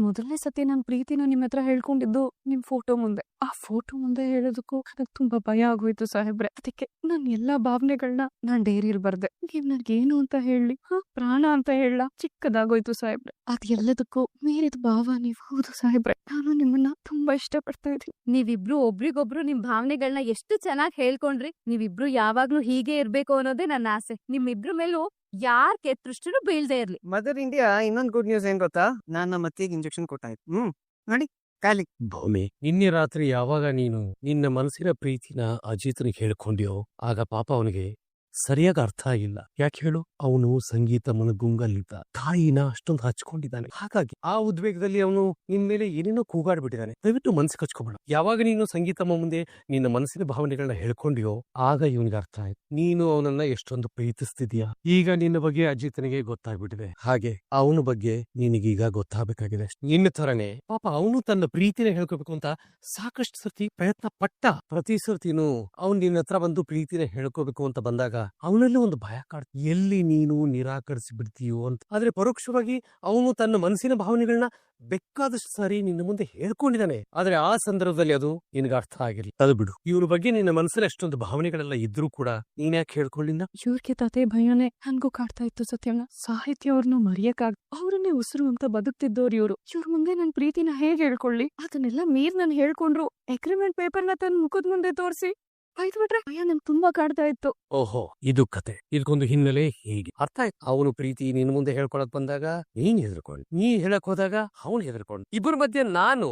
ಮೊದಲನೇ ಸತಿ ನನ್ ಪ್ರೀತಿನ ನಿಮ್ ಹತ್ರ ಹೇಳ್ಕೊಂಡಿದ್ದು ನಿಮ್ ಫೋಟೋ ಮುಂದೆ. ಆ ಫೋಟೋ ಮುಂದೆ ಹೇಳೋದಕ್ಕೂ ನನಗ್ ತುಂಬಾ ಭಯ ಆಗೋಯ್ತು ಸಾಹೇಬ್ರೆ. ಅದಕ್ಕೆ ನಾನ್ ಎಲ್ಲಾ ಭಾವನೆಗಳನ್ನ ನಾನ್ ಡೈರಿಯಲ್ಲಿ ಬರ್ದೆ. ನೀವ್ ನನ್ಗೇನು ಅಂತ ಹೇಳಿ ಪ್ರಾಣ ಅಂತ ಹೇಳ ಚಿಕ್ಕದಾಗೋಯ್ತು ಸಾಹೇಬ್ರೆ. ಅದ್ ಎಲ್ಲದಕ್ಕೂ ಮೀರಿದ ಭಾವ ನೀವ್. ಹೌದು ಸಾಹೇಬ್ರೆ, ನಾನು ನಿಮ್ಮನ್ನ ತುಂಬಾ ಇಷ್ಟಪಡ್ತಾ ಇದ್ದೀನಿ. ನೀವಿಬ್ರು ಒಬ್ರಿಗೊಬ್ರು ನಿಮ್ ಭಾವನೆಗಳನ್ನ ಎಷ್ಟು ಚೆನ್ನಾಗಿ ಹೇಳ್ಕೊಂಡ್ರಿ. ನೀವಿಬ್ರು ಯಾವಾಗ್ಲೂ ಹೀಗೆ ಇರ್ಬೇಕು ಅನ್ನೋದೇ ನನ್ನ ಆಸೆ. ನಿಮ್ಮಿಬ್ರ ಮೇಲೂ ಯಾರ್ ಕೆಟ್ಟೃಷ್ಟರು ಬೀಳ್ದೇ ಇರ್ಲಿ. ಮದರ್ ಇಂಡಿಯಾ ಇನ್ನೊಂದ್ ಗುಡ್ ನ್ಯೂಸ್ ಏನ್ ಗೊತ್ತಾ, ನಾನ್ ನಮ್ಮ ಅತ್ತಿಗೆ ಇಂಜೆಕ್ಷನ್ ಕೊಟ್ಟಾಯ್ತು. ನೋಡಿ ಖಾಲಿ. ಭೂಮಿ, ನಿನ್ನೆ ರಾತ್ರಿ ಯಾವಾಗ ನೀನು ನಿನ್ನ ಮನಸ್ಸಿನ ಪ್ರೀತಿನ ಅಜಿತ್ನಿಗೆ ಹೇಳ್ಕೊಂಡ್ಯೋ ಆಗ ಪಾಪ ಅವನಿಗೆ ಸರಿಯಾಗಿ ಅರ್ಥ ಆಗಿಲ್ಲ. ಯಾಕೆ ಹೇಳು? ಅವನು ಸಂಗೀತ ಮನಗುಂಗಲ್ಲಿದ್ದ, ತಾಯಿನ ಅಷ್ಟೊಂದು ಹಚ್ಕೊಂಡಿದ್ದಾನೆ. ಹಾಗಾಗಿ ಆ ಉದ್ವೇಗದಲ್ಲಿ ಅವನು ನಿನ್ ಮೇಲೆ ಏನೇನೋ ಕೂಗಾಡ್ಬಿಟ್ಟಿದ್ದಾನೆ. ದಯವಿಟ್ಟು ಮನಸ್ಸಿಗೆ ಹಚ್ಕೊಬೇಡ. ಯಾವಾಗ ನೀನು ಸಂಗೀತಮ್ಮ ಮುಂದೆ ನಿನ್ನ ಮನಸ್ಸಿನ ಭಾವನೆಗಳನ್ನ ಹೇಳ್ಕೊಂಡ್ಯೋ ಆಗ ಇವನಿಗೆ ಅರ್ಥ ಆಯ್ತು ನೀನು ಅವನನ್ನ ಎಷ್ಟೊಂದು ಪ್ರೀತಿಸ್ತಿದ್ಯಾ. ಈಗ ನಿನ್ನ ಬಗ್ಗೆ ಅಜಿತ್ನಿಗೆ ಗೊತ್ತಾಗ್ಬಿಟ್ಟಿದೆ. ಹಾಗೆ ಅವನ ಬಗ್ಗೆ ನಿನಗೀಗ ಗೊತ್ತಾಗಬೇಕಾಗಿದೆ. ನಿನ್ನ ತರನೇ ಪಾಪ ಅವನು ತನ್ನ ಪ್ರೀತಿನ ಹೇಳ್ಕೋಬೇಕು ಅಂತ ಸಾಕಷ್ಟು ಸರ್ತಿ ಪ್ರಯತ್ನ ಪಟ್ಟ. ಪ್ರತಿ ಸರ್ತಿನೂ ಅವ್ನು ನಿನ್ನ ಹತ್ರ ಬಂದು ಪ್ರೀತಿನ ಹೇಳ್ಕೋಬೇಕು ಅಂತ ಬಂದಾಗ ಅವನಲ್ಲಿ ಒಂದು ಭಯ ಕಾಡ್ತು, ಎಲ್ಲಿ ನೀನು ನಿರಾಕರಿಸಿ ಬಿಡ್ತೀಯೋ ಅಂತ. ಆದ್ರೆ ಪರೋಕ್ಷವಾಗಿ ಅವನು ತನ್ನ ಮನಸ್ಸಿನ ಭಾವನೆಗಳನ್ನ ಬೇಕಾದಷ್ಟು ಸಾರಿ ನಿನ್ನ ಮುಂದೆ ಹೇಳ್ಕೊಂಡಿದ್ದಾನೆ. ಆದ್ರೆ ಆ ಸಂದರ್ಭದಲ್ಲಿ ಅದು ನಿನಗೆ ಅರ್ಥ ಆಗಿಲ್ಲ. ಅದು ಬಿಡು, ಇವ್ರ ಬಗ್ಗೆ ನಿನ್ನ ಮನಸ್ಸಲ್ಲಿ ಅಷ್ಟೊಂದು ಭಾವನೆಗಳೆಲ್ಲ ಇದ್ರೂ ಕೂಡ ನೀನ್ ಯಾಕೆ ಹೇಳ್ಕೊಳ್ಳಿಲ್ಲ? ಇವ್ರಿಗೆ ಅದೇ ಭಯನೇ ನನ್ಗೂ ಕಾಡ್ತಾ ಇತ್ತು ಸತ್ಯನ. ಸಾಹಿತ್ಯ ಅವ್ರನ್ನು ಮರೆಯಕ್ಕಾಗ ಅವರನ್ನೇ ಉಸಿರು ಅಂತ ಬದುಕ್ತಿದ್ದವ್ರು ಇವ್ರು. ಇವ್ರ ಮುಂದೆ ನನ್ ಪ್ರೀತಿನ ಹೇಗ್ ಹೇಳ್ಕೊಳ್ಳಿ? ಅದನ್ನೆಲ್ಲ ಮೀರ್ ನನ್ ಹೇಳ್ಕೊಂಡ್ರು. ಅಗ್ರಿಮೆಂಟ್ ಪೇಪರ್ನ ತನ್ನ ಮುಖದ ಮುಂದೆ ತೋರಿಸಿ ಆಯ್ತು ಬಿಟ್ರೆ ಭಯ ನನ್ ತುಂಬಾ ಕಾಡ್ತಾ ಇತ್ತು. ಓಹೋ, ಇದು ಕತೆ. ಇದಕ್ಕೊಂದು ಹಿನ್ನೆಲೆ ಹೀಗೆ ಅರ್ಥ ಆಯ್ತು. ಅವನು ಪ್ರೀತಿ ನಿನ್ ಮುಂದೆ ಹೇಳ್ಕೊಳಕ್ ಬಂದಾಗ ನೀನ್ ಹೆದರ್ಕೊಂಡು, ನೀ ಹೇಳಕ್ ಹೋದಾಗ ಅವನು ಹೆದರ್ಕೊಂಡು, ಇಬ್ಬರ ಮಧ್ಯೆ ನಾನು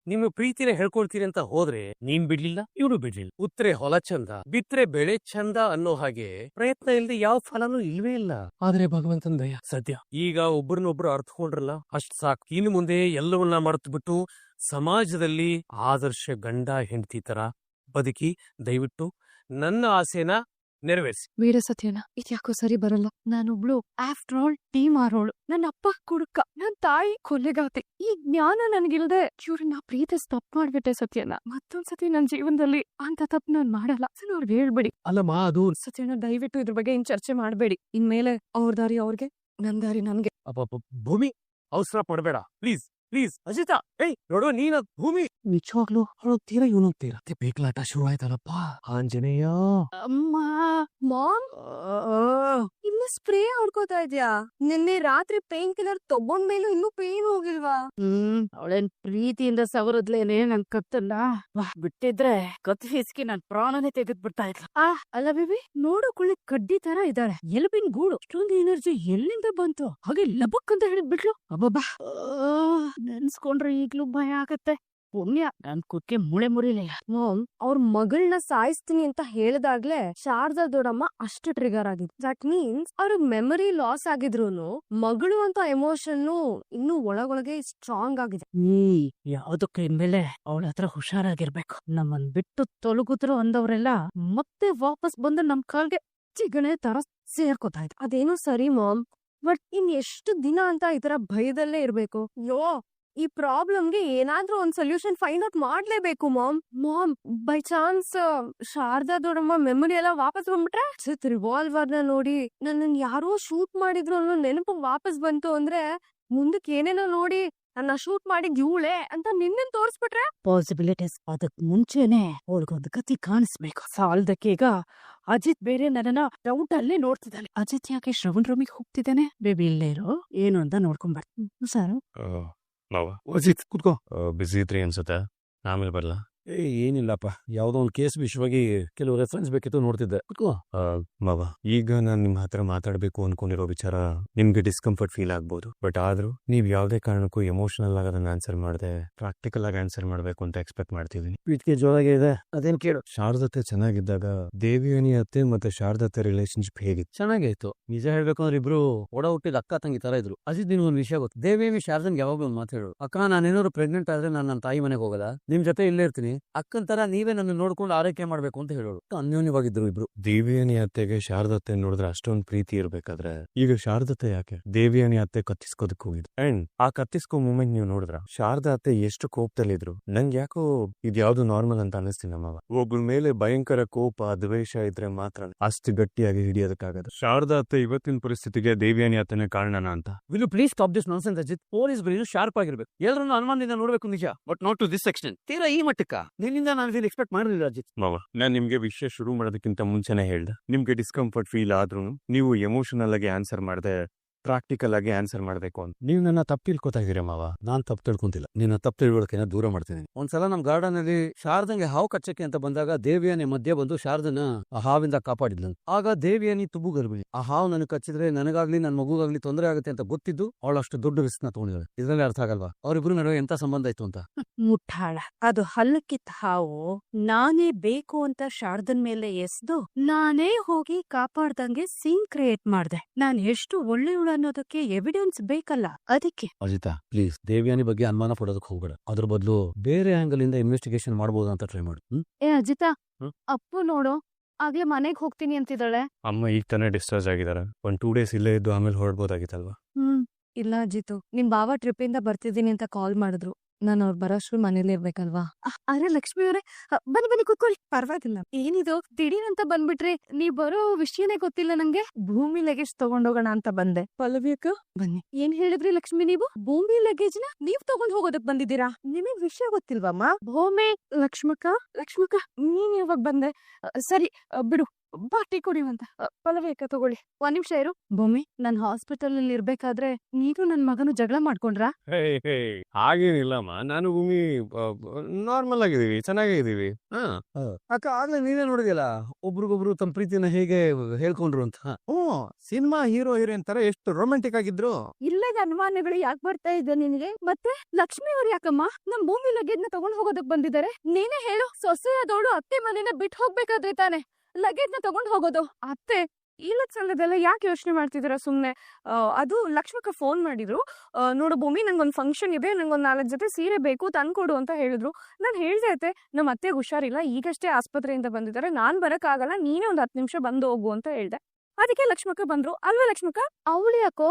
ನಿಮ್ಮ ಪ್ರೀತಿನ ಹೇಳ್ಕೊಳ್ತೀನಿ ಅಂತ ಹೋದ್ರೆ ನೀನ್ ಬಿಡ್ಲಿಲ್ಲ, ಇವ್ರು ಬಿಡ್ಲಿಲ್ಲ. ಉತ್ರೆ ಹೊಲ ಚಂದ, ಬಿತ್ರೆ ಬೆಳೆ ಚಂದ ಅನ್ನೋ ಹಾಗೆ ಪ್ರಯತ್ನ ಇಲ್ಲದೆ ಯಾವ ಫಲನೂ ಇಲ್ವೇ ಇಲ್ಲ. ಆದ್ರೆ ಭಗವಂತನ ದಯ ಸದ್ಯ ಈಗ ಒಬ್ಬರನ್ನೊಬ್ರು ಅರ್ಥಕೊಂಡ್ರಲ್ಲ, ಅಷ್ಟ್ ಸಾಕು. ಇನ್ನು ಮುಂದೆ ಎಲ್ಲವನ್ನ ಮರೆತು ಬಿಟ್ಟು ಸಮಾಜದಲ್ಲಿ ಆದರ್ಶ ಗಂಡ ಹೆಂಡತಿ ತರ ಬದುಕಿ ದಯವಿಟ್ಟು ನನ್ನ ಆಸೆನ ನೆರವೇರಿಸಿ. ಬೇಡ ಸತ್ಯನ, ಇದ್ಯಾಕೋ ಸರಿ ಬರಲ್ಲ. ನಾನೊಬ್ಳು ಆಫ್ಟರ್ ಆಲ್ ಟೀಮ್ ಆರೋಳು. ನನ್ನ ಅಪ್ಪ ಕುಡುಕ, ನನ್ ತಾಯಿ ಕೊಲೆಗಾತಿ. ಈ ಜ್ಞಾನ ನನ್ಗಿಲ್ದೆ ಇವ್ರನ್ನ ಪ್ರೀತಿಸ್ ತಪ್ಪು ಮಾಡ್ಬಿಟ್ಟೆ ಸತ್ಯನ. ಮತ್ತೊಂದ್ಸತಿ ನನ್ ಜೀವನದಲ್ಲಿ ಅಂತ ತಪ್ಪು ನಾನ್ ಮಾಡಲ್ಲ. ಅವ್ರಿಗೆ ಹೇಳ್ಬೇಡಿ. ಅಲ್ಲಮ್ಮ, ಅದು ಸತ್ಯನ ದಯವಿಟ್ಟು ಇದ್ರ ಬಗ್ಗೆ ಚರ್ಚೆ ಮಾಡ್ಬೇಡಿ. ಇನ್ಮೇಲೆ ಅವ್ರ ದಾರಿ ಅವ್ರಿಗೆ, ನನ್ ದಾರಿ ನನ್ಗೆ. ಭೂಮಿ, ಅವಸರ ಪಡಬೇಡ ಪ್ಲೀಸ್ ಪ್ಲೀಸ್. ಅಜಿತ, ಏಯ್ ನೋಡು, ನೀನ ಭೂಮಿ ನಿಜವಾಗ್ಲು ಅವಳೋಗ್ತೀರಾ ಇವನೋಗ್ತೀರಾ? ಬೇಕಲಾಟ ಶುರು ಆಯ್ತಲ್ಲಪ್ಪ. ಆಂಜನೇಯ, ಅಮ್ಮ, ಮಾಮ್, ಇನ್ನು ಸ್ಪ್ರೇ ಹೊಡ್ಕೋತಾ ಇದ್ಯಾ? ನಿನ್ನೆ ರಾತ್ರಿ ಪೇನ್ ಕಿಲ್ಲರ್ ತಗೊಂಡ್ಮೇಲೂ ಇನ್ನೂ ಪೇನ್ ಹೋಗಿಲ್ವಾ? ಅವಳೇನ್ ಪ್ರೀತಿಯಿಂದ ಸವರದ್ಲೇನೆ ನನ್ ಕತ್ತನ್ನ ಬಿಟ್ಟಿದ್ರೆ ಕತ್ತು ಹಿಸ್ಕಿ ನನ್ ಪ್ರಾಣನೇ ತೆಗೆದ್ ಬಿಡ್ತಾ ಇದ್ಲ. ಅಲ್ಲ ಬೇಬಿ, ನೋಡು ಕುಳ್ಳಿ ಕಡ್ಡಿ ತರ ಇದ್ದಾಳೆ. ಎಲುಬಿನ ಗೂಡು. ಅಷ್ಟೊಂದು ಎನರ್ಜಿ ಎಲ್ಲಿಂದ ಬಂತು? ಹಾಗೆ ಲಬಕ್ ಅಂತ ಹೇಳಿದ್ಬಿಟ್ಲು. ಅಬ್ಬಬ್ಬಾ, ನೆನ್ಸ್ಕೊಂಡ್ರೆ ಈಗ್ಲೂ ಭಯ ಆಗತ್ತೆ. ಪುಣ್ಯ ನನ್ ಕುಕ್ಕೆ ಮುಳೆ ಮುರಿಲಿಲ್ಲ. ಮಾಮ್, ಅವ್ರ ಮಗಳನ್ನ ಸಾಯಿಸ್ತೀನಿ ಅಂತ ಹೇಳಿದಾಗ್ಲೇ ಶಾರದಾ ದೊಡ್ಡಮ್ಮ ಅಷ್ಟು ಟ್ರಿಗರ್ ಆಗಿದ್. ದಟ್ ಮೀನ್ಸ್ ಅವ್ರಿಗೆ ಮೆಮರಿ ಲಾಸ್ ಆಗಿದ್ರು ಮಗಳು ಅಂತ ಎಮೋಷನ್ ಇನ್ನೂ ಒಳಗೊಳಗೆ ಸ್ಟ್ರಾಂಗ್ ಆಗಿದೆ. ಯಾವ್ದಕ್ಕೆ ಇನ್ಮೇಲೆ ಅವಳ ಹತ್ರ ಹುಷಾರಾಗಿರ್ಬೇಕು. ನಮ್ಮನ್ ಬಿಟ್ಟು ತೊಲಗುದ್ರು ಅಂದವ್ರೆಲ್ಲ ಮತ್ತೆ ವಾಪಸ್ ಬಂದು ನಮ್ ಕಾಲ್ಗೆ ಚಿಗಣೆ ತರ ಸೇರ್ಕೋತಾ ಇದ್ರು. ಅದೇನೋ ಸರಿ ಮಾಮ್, ಬಟ್ ಇನ್ ಎಷ್ಟು ದಿನ ಅಂತ ಈ ತರ ಭಯದಲ್ಲೇ ಇರ್ಬೇಕು? ಈ ಪ್ರಾಬ್ಲಮ್ಗೆ ಏನಾದ್ರೂ ಒಂದ್ ಸೊಲ್ಯೂಷನ್ ಫೈಂಡ್ ಔಟ್ ಮಾಡ್ಲೇಬೇಕು ಮಾಮ್. ಬೈ ಚಾನ್ಸ್ ಶಾರದಾ ದೊಡ್ಡಮ್ಮ ಮೆಮೊರಿ ಎಲ್ಲ ವಾಪಸ್ ಬಂದ್ಬಿಟ್ರೆ? ರಿವಾಲ್ವರ್ ನ ನೋಡಿ ನನ್ನ ಯಾರೋ ಶೂಟ್ ಮಾಡಿದ್ರು ಅನ್ನೋ ನೆನಪು ವಾಪಸ್ ಬಂತು ಅಂದ್ರೆ ಮುಂದಕ್ಕೆ ಏನೇನೋ ನೋಡಿ ನನ್ನ ಶೂಟ್ ಮಾಡಿದ್ ಇವಳೆ ಅಂತ ನಿನ್ನೆನ್ ತೋರ್ಸ್ಬಿಟ್ರೆ? ಪಾಸಿಬಿಲಿಟೀಸ್. ಅದಕ್ ಮುಂಚೆನೆ ಅವ್ರಿಗೊಂದು ಗತಿ ಕಾಣಿಸ್ಬೇಕು. ಸಾಲದಕ್ಕೆ ಈಗ ಅಜಿತ್ ಬೇರೆ ನನ್ನ ಡೌಟ್ ಅಲ್ಲೇ ನೋಡ್ತಿದ್ದಾನೆ. ಅಜಿತ್ ಯಾಕೆ ಶ್ರವಣ್ ರೂಮಿಗೆ ಹೋಗ್ತಿದ್ದಾನೆ? ಬೇಬಿ ಇಲ್ಲೇ ಇರೋ, ಏನು ಅಂತ ನೋಡ್ಕೊಂಡ್ಬರ್ತೀನಿ. ಸರ್ ಅಜಿತ್ ಕುತ್ಕೋ. ಬಿಸಿ ಇದ್ರಿ ಅನ್ಸುತ್ತೆ, ಆಮೇಲೆ ಬರಲ್ಲ. ಏನಿಲ್ಲಪ್ಪ, ಯಾವ್ದೋ ಒಂದು ಕೇಸ್ ವಿಷಯವಾಗಿ ಕೆಲವು ರೆಫರೆನ್ಸ್ ಬೇಕಿತ್ತು, ನೋಡ್ತಿದ್ದೆ. ಕುತ್ಕೋ. ಮಾವ, ಈಗ ನಾನು ನಿಮ್ಮ ಹತ್ರ ಮಾತಾಡಬೇಕು ಅನ್ಕೊಂಡಿರೋ ವಿಚಾರ ನಿಮ್ಗೆ ಡಿಸ್ಕಂಫರ್ಟ್ ಫೀಲ್ ಆಗ್ಬೋದು. ಬಟ್ ಆದ್ರೂ ನೀವ್ ಯಾವ್ದೇ ಕಾರಣಕ್ಕೂ ಎಮೋಷನಲ್ ಆಗಿ ಅದನ್ನ ಆನ್ಸರ್ ಮಾಡದೆ ಪ್ರಾಕ್ಟಿಕಲ್ ಆಗಿ ಆನ್ಸರ್ ಮಾಡ್ಬೇಕು ಅಂತ ಎಕ್ಸ್ಪೆಕ್ಟ್ ಮಾಡ್ತಿದ್ದೀನಿ. ಪ್ರೀತಿಗೆ ಜೋರಾಗಿ ಇದೆ, ಅದೇನ್ ಕೇಳು. ಶಾರದತ್ತೆ ಚೆನ್ನಾಗಿದ್ದಾಗ ದೇವಿಯನಿ ಅತ್ತೆ ಮತ್ತೆ ಶಾರದತ್ತೆ ರಿಲೇಶನ್ಶಿಪ್ ಹೇಗಿತ್ತು? ಚೆನ್ನಾಗಾಯ್ತು. ನಿಜ ಹೇಳ್ಬೇಕು ಅಂದ್ರೆ ಇಬ್ರು ಒಡ ಹುಟ್ಟಿದ ಅಕ್ಕ ತಂಗಿ ತರ ಇದ್ರು. ಅಜಿತ್ ನಿನ್ ಒಂದ್ ವಿಷಯ ಗೊತ್ತು, ದೇವಿ ಶಾರದನ್ಗೆ ಯಾವಾಗ್ಲೂ ಒಂದು ಮಾತಾಡು, ಅಕ್ಕ ನಾನೇನಾದ್ರು ಪ್ರೆಗ್ನೆಂಟ್ ಆದ್ರೆ ನಾನು ನನ್ನ ತಾಯಿ ಮನೆಗೆ ಹೋಗದ, ನಿಮ್ ಜೊತೆ ಇಲ್ಲೇ ಇರ್ತೀನಿ, ಅಕ್ಕನ ತರ ನೀವೇ ನನ್ನ ನೋಡ್ಕೊಂಡು ಆರೈಕೆ ಮಾಡ್ಬೇಕು ಅಂತ ಹೇಳೋರು. ಅನ್ಯೋನ್ಯವಾಗಿದ್ರು ಇಬ್ರು. ದೇವಿಯಾನಿ ಅತ್ತೆಗೆ ಶಾರದತ್ತೆ ನೋಡಿದ್ರೆ ಅಷ್ಟೊಂದ್ ಪ್ರೀತಿ ಇರ್ಬೇಕಾದ್ರೆ ಈಗ ಶಾರದತ್ತೆ ಯಾಕೆ ದೇವಿಯಾನಿ ಅತ್ತೆ ಕತ್ತಿಸ್ಕೋದಕ್ ಹೋಗಿದ್ರು. ಅಂಡ್ ಆ ಕತ್ತಿಸ್ಕೋ ಮೂಮೆಂಟ್ ನೀವು ನೋಡಿದ್ರ ಶಾರದಾ ಅತ್ತೆ ಎಷ್ಟು ಕೋಪದಲ್ಲಿದ್ರು. ನಂಗೆ ಯಾಕೋ ಇದ್ಯಾವ್ದು ನಾರ್ಮಲ್ ಅಂತ ಅನಿಸ್ತೀನಿ ನಮ್ಮವ. ಒಬ್ಬಳ ಮೇಲೆ ಭಯಂಕರ ಕೋಪ ದ್ವೇಷ ಇದ್ರೆ ಮಾತ್ರ ಅಷ್ಟು ಗಟ್ಟಿಯಾಗಿ ಹಿಡಿಯೋದಕ್ಕಾಗದು. ಶಾರದಾ ಅತ್ತೆ ಇವತ್ತಿನ ಪರಿಸ್ಥಿತಿಗೆ ದೇವಿಯಾನಿ ಅತ್ತೆನೇ ಕಾರಣನಾ ಅಂತ. Will you please stop this nonsense Ajit? Police brain sharp ಆಗಿರ್ಬೇಕು. ಎಲ್ಲರನ್ನು ಅನುಮಾನದಿಂದ ನೋಡ್ಬೇಕು ನಿಜ, but not to this extent. ತೀರಾ ಈ ಮಟ್ಟಕ್ಕ ನಿನ್ನಿಂದ ನಾನು ಇದನ್ನ ಎಕ್ಸ್ಪೆಕ್ಟ್ ಮಾಡಿರಲಿಲ್ಲ ಅಜಿತ್. ಮಾವ, ನಾನ್ ನಿಮ್ಗೆ ವಿಷಯ ಶುರು ಮಾಡೋದಕ್ಕಿಂತ ಮುಂಚೆನೆ ಹೇಳ್ದೆ, ನಿಮ್ಗೆ ಡಿಸ್ಕಂಫರ್ಟ್ ಫೀಲ್ ಆದ್ರೂ ನೀವು ಎಮೋಷನಲ್ ಆಗಿ ಆನ್ಸರ್ ಮಾಡದೆ ಪ್ರಾಕ್ಟಿಕಲ್ ಆಗಿ ಆನ್ಸರ್ ಮಾಡ್ಬೇಕು ಅಂತ. ನೀವು ನನ್ನ ತಪ್ಪು ತಿಳ್ಕೊತಾ ಇದೀರ ಮಾವ. ನಾನ್ ತಪ್ಪು ತಿಳ್ಕೊಂತಿಲ್ಲ, ನಿನ್ನ ತಪ್ಪು ತಿಳುವಳಿಕೆನ ದೂರ ಮಾಡ್ತೀನಿ. ಒಂದ್ಸಲ ನಮ್ ಗಾರ್ಡನ್ ಅಲ್ಲಿ ಶಾರದಂಗೆ ಹಾವು ಕಚ್ಚಕ್ಕೆ ಅಂತ ಬಂದಾಗ ದೇವಿಯಾನಿ ಮಧ್ಯೆ ಬಂದು ಶಾರದನ ಆ ಹಾವಿಂದ ಕಾಪಾಡಿದ್ಲು. ಆಗ ದೇವಿಯಾನಿ ತುಬು ಗರ್ಭಿಣಿ. ಆ ಹಾವು ನನಗೆ ಕಚ್ಚಿದ್ರೆ ನನಗಾಗ್ಲಿ ನನ್ನ ಮಗುಗಾಗ್ಲಿ ತೊಂದರೆ ಆಗುತ್ತೆ ಅಂತ ಗೊತ್ತಿದ್ದು ಅವಳು ಅಷ್ಟು ದೊಡ್ಡ ರಿಸ್ಕ್ ನ ತಗೊಂಡಿದ್ದಾಳೆ. ಇದ್ರಲ್ಲಿ ಅರ್ಥ ಆಗಲ್ವಾ ಅವ್ರಿಬ್ರು ನಡುವೆ ಎಂತ ಸಂಬಂಧ ಇತ್ತು ಅಂತ? ಮುಟ್ಟಾಳ, ಅದು ಹಲ್ಲಕ್ಕಿತ್ತ ಹಾವು ನಾನೇ ಬೇಕು ಅಂತ ಶಾರದನ್ ಮೇಲೆ ಎಸ್ದು ನಾನೇ ಹೋಗಿ ಕಾಪಾಡ್ದಂಗೆ ಸೀನ್ ಕ್ರಿಯೇಟ್ ಮಾಡ್ದೆ. ನಾನ್ ಎಷ್ಟು ಒಳ್ಳೆಯವಳು ಅನ್ನೋದಕ್ಕೆ ಎವಿಡೆನ್ಸ್ ಬೇಕಲ್ಲ, ಅದಕ್ಕೆ. ಅಜಿತಾ ಪ್ಲೀಸ್, ದೇವಿಯಾನಿ ಬಗ್ಗೆ ಅನುಮಾನ ಪಡೋದಕ್ಕೆ ಹೋಗ್ಬೇಡ. ಅದ್ರ ಬದಲು ಬೇರೆ ಆಂಗಲ್ ಇಂದ ಇನ್ವೆಸ್ಟಿಗೇಷನ್ ಮಾಡಬಹುದು ಅಂತ ಟ್ರೈ ಮಾಡು. ಏ ಅಜಿತಾ, ಹ್ಮ್? ಅಪ್ಪು ನೋಡು ಆಗ್ಲೇ ಮನೆಗ್ ಹೋಗ್ತೀನಿ ಅಂತಿದ್ದಾಳೆ. ಅಮ್ಮ ಈಗ ತಾನೇ ಡಿಸ್ಚಾರ್ಜ್ ಆಗಿದ್ದಾರೆ. 1-2 days ಇಲ್ಲೇ ಇದ್ದು ಆಮೇಲೆ ಹೊರಡ್ಬೋದಾಗಿತ್ತಲ್ವಾ? ಇಲ್ಲ ಅಜಿತು, ನಿಮ್ ಬಾವ ಟ್ರಿಪ್ ಇಂದ ಬರ್ತಿದ್ದೀನಿ ಅಂತ ಕಾಲ್ ಮಾಡಿದ್ರು. ನಾನು ಅವ್ರು ಬರೋಷ್ಟು ಮನೇಲಿ ಇರ್ಬೇಕಲ್ವಾ? ಅರೆ ಲಕ್ಷ್ಮಿ ಅವರೇ, ಬನ್ನಿ ಬನ್ನಿ ಕೂತ್ಕೊಳ್ಳಿ. ಪರವಾಗಿಲ್ಲ. ಏನಿದು ದಿಢೀರ್ ಅಂತ ಬಂದ್ಬಿಟ್ರಿ? ನೀವ್ ಬರೋ ವಿಷಯನೇ ಗೊತ್ತಿಲ್ಲ ನಂಗೆ. ಭೂಮಿ ಲಗೇಜ್ ತಗೊಂಡೋಗೋಣ ಅಂತ ಬಂದೆ. ಪಲ್ಲವಿ ಅಕ್ಕ ಬನ್ನಿ. ಏನ್ ಹೇಳಿದ್ರಿ ಲಕ್ಷ್ಮಿ ನೀವು? ಭೂಮಿ ಲಗೇಜ್ ನ ನೀವ್ ತಗೊಂಡ್ ಹೋಗೋದಕ್ ಬಂದಿದ್ದೀರಾ? ನಿಮಗ್ ವಿಷಯ ಗೊತ್ತಿಲ್ವಮ್ಮ? ಭೂಮಿ ಲಕ್ಷ್ಮಕ್ಕ ನೀನ್ ಯಾವಾಗ ಬಂದೆ? ಸರಿ ಬಿಡು, ಬಾ ಟೀ ಕುಡಿಯುವಂತ. ಪಲ್ಲವಿ ಅಕ್ಕ ತಗೊಳ್ಳಿ. 1 ನಿಮಿಷ ಇರು. ಭೂಮಿ, ನಾನ್ ಹಾಸ್ಪಿಟಲ್ ಅಲ್ಲಿ ಇರ್ಬೇಕಾದ್ರೆ ನೀನು ನನ್ ಮಗನು ಜಗಳ ಮಾಡ್ಕೊಂಡ್ರಾ? ಹಾಗೇನಿಲ್ಲಮ್ಮ, ನಾನು ಭೂಮಿ ನಾರ್ಮಲ್ ಆಗಿದೀವಿ, ಚೆನ್ನಾಗಿದೀವಿ. ಅಕ್ಕ ಆಗ್ಲೇ ನೀನೇ ನೋಡಿದ್ಯಲ್ಲ ಒಬ್ರಿಗೊಬ್ರು ತಮ್ಮ ಪ್ರೀತಿನ ಹೇಗೆ ಹೇಳ್ಕೊಂಡ್ರು ಅಂತ. ಸಿನಿಮಾ ಹೀರೋ ಹೀರೋಯಿನ್ ತರ ಎಷ್ಟು ರೊಮ್ಯಾಂಟಿಕ್ ಆಗಿದ್ರು. ಇಲ್ಲದ ಅನುಮಾನಗಳು ಯಾಕೆ ಬರ್ತಾ ಇದೆ ನಿನಗೆ? ಮತ್ತೆ ಲಕ್ಷ್ಮಿ ಅವ್ರು ಯಾಕಮ್ಮ ನಮ್ ಭೂಮಿ ಲಗೇಜ್ ನ ತಗೊಂಡ್ ಹೋಗೋದಕ್ ಬಂದಿದ್ದಾರೆ? ನೀನೇ ಹೇಳು. ಸೊಸೆಯಾದವಳು ಅತ್ತೆ ಮನೇನ ಬಿಟ್ಟು ಹೋಗ್ಬೇಕಾದ್ರೆ ತಾನೆ ಲಗೇಜ್ ನ ತಗೊಂಡ್ ಹೋಗೋದು. ಅತ್ತೆ ಇಲ್ಲ ಚಂದದೆಲ್ಲ ಯಾಕೆ ಯೋಚನೆ ಮಾಡ್ತಿದ್ದೀರಾ ಸುಮ್ನೆ? ಅದು ಲಕ್ಷ್ಮಕ್ಕ ಫೋನ್ ಮಾಡಿದ್ರು. ನೋಡು ಭೂಮಿ, ನಂಗೊಂದ್ ಫಂಕ್ಷನ್ ಇದೆ, ನಂಗೊಂದ್ 4 ಜೊತೆ ಸೀರೆ ಬೇಕು, ತಂದ್ಕೊಡು ಅಂತ ಹೇಳಿದ್ರು. ನಾನ್ ಹೇಳ್ದೆ ಅತ್ತೆ, ನಮ್ಮ ಅತ್ತೆಗೆ ಹುಷಾರಿಲ್ಲ, ಈಗಷ್ಟೇ ಆಸ್ಪತ್ರೆಯಿಂದ ಬಂದಿದ್ದಾರೆ, ನಾನ್ ಬರಕ್ ಆಗಲ್ಲ, ನೀನೇ ಒಂದ್ 10 ನಿಮಿಷ ಬಂದು ಹೋಗು ಅಂತ ಹೇಳ್ದೆ. ಅದಕ್ಕೆ ಲಕ್ಷ್ಮಕ್ಕ ಬಂದ್ರು ಅಲ್ವಾ? ಲಕ್ಷ್ಮಕ್ಕ ಅವಳು ಯಾಕೋ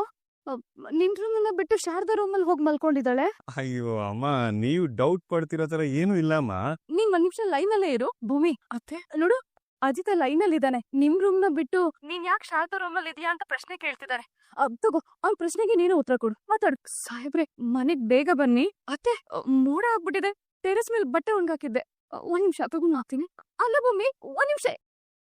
ನಿನ್ ರೂಮನ್ನ ಬಿಟ್ಟು ಶಾರದಾ ರೂಮಲ್ಲಿ ಹೋಗಿ ಮಲ್ಕೊಂಡಿದ್ದಾಳೆ. ಅಯ್ಯೋ ಅಮ್ಮ, ನೀವು ಡೌಟ್ ಪಡ್ತಿರೋ ತರ ಏನು ಇಲ್ಲಮ್ಮ. ನೀನ್ 1 ನಿಮಿಷ ಲೈನ್ ಅಲ್ಲೇ ಇರು. ಭೂಮಿ ಅತ್ತೆ ನೋಡು, ಅಜಿತ ಲೈನ್ ಅಲ್ಲಿ ಇದ್ದಾನೆ. ನಿಮ್ ರೂಮ್ ನ ಬಿಟ್ಟು ನೀನ್ ಯಾಕೆ ಶಾರದಾ ರೂಮ್ ಅಲ್ಲಿ ಇದೆಯಾ ಅಂತ ಪ್ರಶ್ನೆ ಕೇಳ್ತಿದ್ದಾರೆ. ತಗೋ, ಅವ್ನ್ ಪ್ರಶ್ನೆಗೆ ನೀನು ಉತ್ತರ ಕೊಡು. ಮಾತಾಡು. ಸಾಹೇಬ್ರೆ, ಮನೆಗ್ ಬೇಗ ಬನ್ನಿ. ಅತ್ತೆ ಮೋಡ ಆಗ್ಬಿಟ್ಟಿದೆ, ಟೆರೆಸ್ ಮೇಲೆ ಬಟ್ಟೆ ಒಣಗಾಕಿದ್ದೆ. 1 ನಿಮಿಷ ತಗೊಂಡ್ ಹಾಕ್ತೀನಿ. ಅಲ್ಲ ಭೂಮಿ, 1 ನಿಮಿಷ